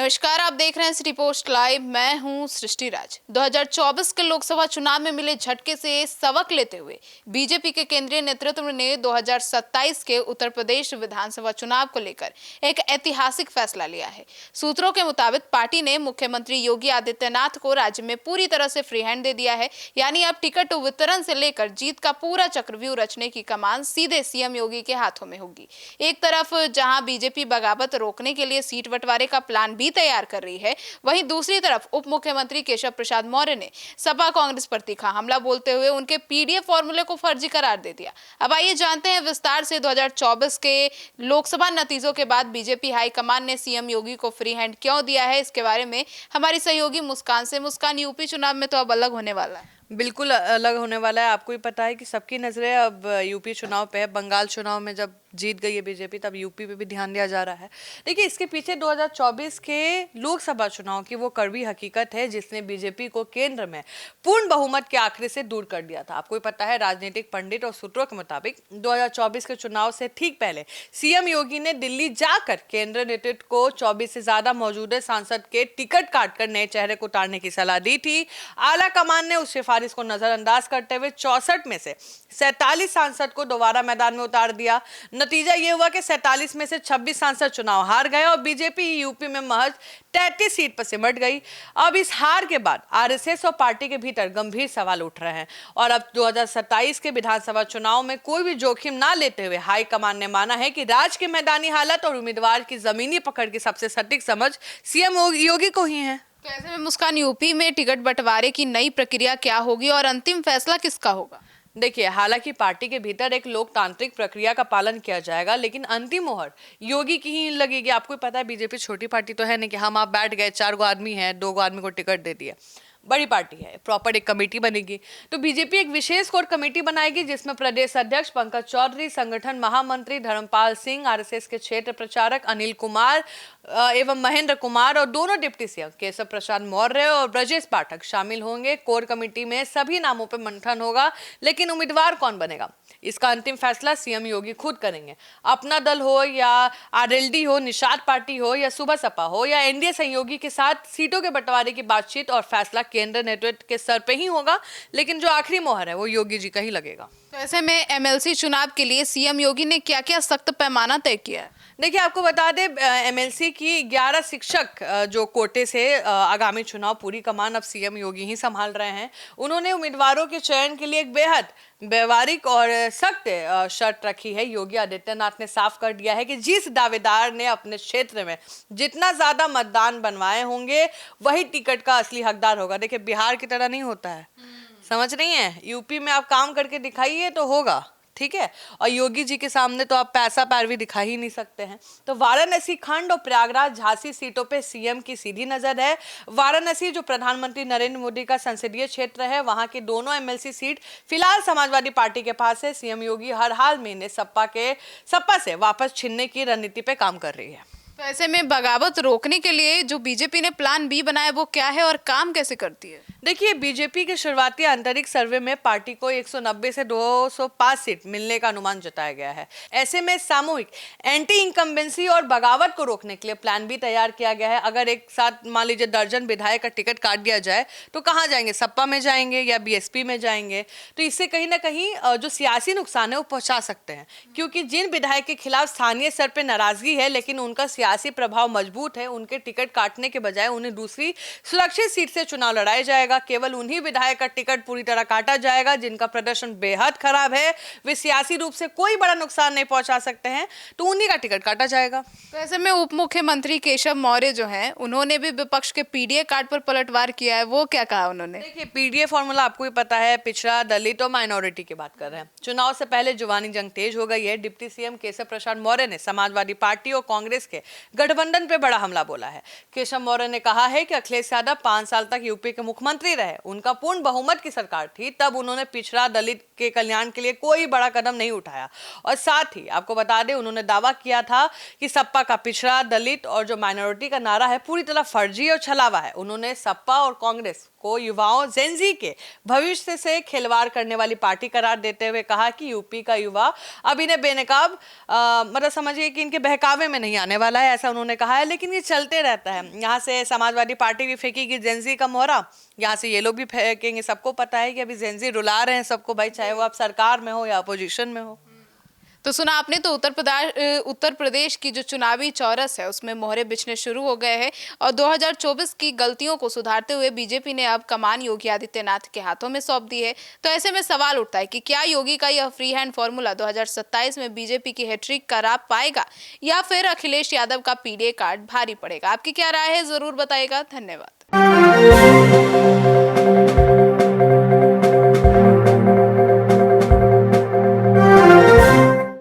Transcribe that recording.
नमस्कार, आप देख रहे हैं सिटी पोस्ट लाइव। मैं हूं सृष्टि राज। 2024 के लोकसभा चुनाव में मिले झटके से सबक लेते हुए बीजेपी के केंद्रीय नेतृत्व ने 2027 के उत्तर प्रदेश विधानसभा चुनाव को लेकर एक ऐतिहासिक फैसला लिया है। सूत्रों के मुताबिक पार्टी ने मुख्यमंत्री योगी आदित्यनाथ को राज्य में पूरी तरह से फ्री हैंड दे दिया है। यानी अब टिकट वितरण से लेकर जीत का पूरा चक्रव्यूह रचने की कमान सीधे सीएम योगी के हाथों में होगी। एक तरफ जहां बीजेपी बगावत रोकने के लिए सीट बंटवारे का प्लान भी तैयार कर रही है, वहीं दूसरी तरफ उप मुख्यमंत्री केशव प्रसाद मौर्य ने सपा कांग्रेस पर तीखा हमला बोलते हुए उनके पीडीए फॉर्मूले को फर्जी करार दे दिया। अब आइए जानते हैं विस्तार से 2024 के लोकसभा नतीजों के बाद बीजेपी हाईकमान ने सीएम योगी को फ्री हैंड क्यों दिया है। इसके बारे में हमारी सहयोगी मुस्कान से। मुस्कान, यूपी चुनाव में तो अब अलग होने वाला है। बिल्कुल अलग होने वाला है। आपको ही पता है कि सबकी नजरें अब यूपी चुनाव पे है। बंगाल चुनाव में जब जीत गई है बीजेपी, तब यूपी पे भी ध्यान दिया जा रहा है। देखिए, इसके पीछे 2024 के लोकसभा चुनाव की वो कड़वी हकीकत है जिसने बीजेपी को केंद्र में पूर्ण बहुमत के आंकड़े से दूर कर दिया था। आपको ही पता है, राजनीतिक पंडित और सूत्रों के मुताबिक 2024 के चुनाव से ठीक पहले सीएम योगी ने दिल्ली जाकर केंद्र नेतृत्व को 24 से ज्यादा मौजूदा सांसद के टिकट काटकर नए चेहरे को उतारने की सलाह दी थी। आला कमान ने उस सिफारिश को नजरअंदाज करते हुए 64 में से 47 सांसद को दोबारा मैदान में उतार दिया। नतीजा यह हुआ कि 47 में से 26 सांसद चुनाव हार गए और बीजेपी यूपी में महज 33 सीट पर सिमट गई। अब इस हार के बाद आरएसएस और पार्टी के भीतर गंभीर सवाल उठ रहे हैं और अब 2027 के विधानसभा चुनाव में कोई भी जोखिम ना लेते हुए हाईकमान ने माना है कि राज्य की मैदानी हालत और उम्मीदवार की जमीनी पकड़ की सबसे सटीक समझ सीएम योगी को ही है। तो ऐसे में मुस्कान, यूपी में टिकट बंटवारे की नई प्रक्रिया क्या होगी और अंतिम फैसला किसका होगा? देखिए, हालांकि पार्टी के भीतर एक लोकतांत्रिक प्रक्रिया का पालन किया जाएगा, लेकिन अंतिम मोहर योगी की ही लगेगी। आपको पता है, बीजेपी छोटी पार्टी तो है नहीं कि हम आप बैठ गए, 4 आदमी हैं, 2 आदमी को टिकट दे दिया। बड़ी पार्टी है, प्रॉपर एक कमेटी बनेगी। तो बीजेपी एक विशेष कोर कमेटी बनाएगी जिसमें प्रदेश अध्यक्ष पंकज चौधरी, संगठन महामंत्री धर्मपाल सिंह, आरएसएस के क्षेत्र प्रचारक अनिल कुमार एवं महेंद्र कुमार और दोनों डिप्टी सीएम केशव प्रसाद मौर्य और ब्रजेश पाठक शामिल होंगे। कोर कमेटी में सभी नामों पर मंथन होगा, लेकिन उम्मीदवार कौन बनेगा इसका अंतिम फैसला सीएम योगी खुद करेंगे। अपना दल हो या आरएलडी हो, निषाद पार्टी हो या सुबह सपा हो या एनडीए सहयोगी के साथ सीटों के बंटवारे की बातचीत और फैसला केंद्र नेतृत्व के स्तर पे ही होगा, लेकिन जो आखिरी मोहर है वो योगी जी का ही लगेगा। तो ऐसे में एमएलसी चुनाव के लिए सीएम योगी ने क्या-क्या सख्त पैमाना तय किया है? देखिए, आपको बता दें, एमएलसी की 11 शिक्षक जो कोटे से आगामी चुनाव पूरी कमान अब सीएम योगी ही संभाल रहे हैं। उन्होंने उम्मीदवारों के चयन के लिए एक बेहद व्यवहारिक और सख्त शर्त रखी है। योगी आदित्यनाथ ने साफ कर दिया है कि जिस दावेदार ने अपने क्षेत्र में जितना ज्यादा मतदान बनवाए होंगे वही टिकट का असली हकदार होगा। देखिए, बिहार की तरह नहीं होता है, समझ रही हैं? यूपी में आप काम करके दिखाइए तो होगा, ठीक है। और योगी जी के सामने तो आप पैसा पैरवी दिखा ही नहीं सकते हैं। तो वाराणसी खंड और प्रयागराज झांसी सीटों पे सीएम की सीधी नजर है। वाराणसी जो प्रधानमंत्री नरेंद्र मोदी का संसदीय क्षेत्र है, वहां की दोनों एमएलसी सीट फिलहाल समाजवादी पार्टी के पास है। सीएम योगी हर हाल में इन्हें सपा से वापस छीनने की रणनीति पे काम कर रही है। तो ऐसे में बगावत रोकने के लिए जो बीजेपी ने प्लान बी बनाया वो क्या है और काम कैसे करती है? देखिए, बीजेपी के शुरुआती आंतरिक सर्वे में पार्टी को 190 से 205 सीट मिलने का अनुमान जताया गया है। ऐसे में सामूहिक एंटी इंकम्बेंसी और बगावत को रोकने के लिए प्लान भी तैयार किया गया है। अगर एक साथ मान लीजिए दर्जन विधायक का टिकट काट दिया जाए तो कहाँ जाएंगे? सपा में जाएंगे या बीएसपी में जाएंगे? तो इससे कहीं ना कहीं जो सियासी नुकसान है वो पहुंचा सकते हैं, क्योंकि जिन विधायक के खिलाफ स्थानीय स्तर पर नाराजगी है लेकिन उनका सियासी प्रभाव मजबूत है, उनके टिकट काटने के बजाय उन्हें दूसरी सुरक्षित सीट से चुनाव लड़ाया जाएगा। केवल उन्हीं विधायक का टिकट पूरी तरह काटा जाएगा जिनका प्रदर्शन बेहद खराब है, वे सियासी रूप से कोई बड़ा नुकसान नहीं पहुंचा सकते हैं, तो उन्हीं का टिकट काटा जाएगा। तो ऐसे में उप मुख्यमंत्री केशव मौर्य जो हैं, उन्होंने भी विपक्ष के पीडीए कार्ड पर पलटवार किया है। वो क्या कहा उन्होंने? देखिए, पीडीए फॉर्मूला आपको ही पता है, पिछड़ा, दलित और माइनॉरिटी की बात कर रहे हैं। चुनाव से पहले जुबानी जंग तेज हो गई है। डिप्टी सीएम केशव प्रसाद मौर्य ने समाजवादी पार्टी और कांग्रेस के गठबंधन पे बड़ा हमला बोला है। केशव मौर्य ने कहा है कि अखिलेश यादव 5 साल तक यूपी के मुख्यमंत्री मुख्यमंत्री रहे, उनका पूर्ण बहुमत की सरकार थी, तब उन्होंने पिछड़ा दलित के कल्याण के लिए कोई बड़ा कदम नहीं उठाया। और साथ ही आपको बता दें, उन्होंने दावा किया था कि सपा का पिछड़ा, दलित और जो माइनॉरिटी का नारा है पूरी तरह फर्जी और छलावा है। उन्होंने सपा और कांग्रेस को युवाओं, जेनजी के भविष्य से खिलवाड़ करने वाली पार्टी करार देते हुए कहा कि यूपी का युवा अब इन्हें बेनकाब मतलब समझिए कि इनके बहकावे में नहीं आने वाला है, ऐसा उन्होंने कहा है। लेकिन ये चलते रहता है। यहाँ से समाजवादी पार्टी भी फेंकेगी जेनजी का मोहरा, यहाँ से ये लोग भी फेंकेंगे। सबको पता है कि अभी जेनजी रुला रहे हैं सबको भाई, चाहे वो आप सरकार में हो या अपोजिशन में हो। तो सुना आपने, तो उत्तर प्रदेश की जो चुनावी चौरस है उसमें मोहरे बिछने शुरू हो गए हैं और 2024 की गलतियों को सुधारते हुए बीजेपी ने अब कमान योगी आदित्यनाथ के हाथों में सौंप दी है। तो ऐसे में सवाल उठता है कि क्या योगी का यह फ्री हैंड फॉर्मूला 2027 में बीजेपी की हैट्रिक करा पाएगा या फिर अखिलेश यादव का पीडीए कार्ड भारी पड़ेगा? आपकी क्या राय है, जरूर बताइएगा। धन्यवाद।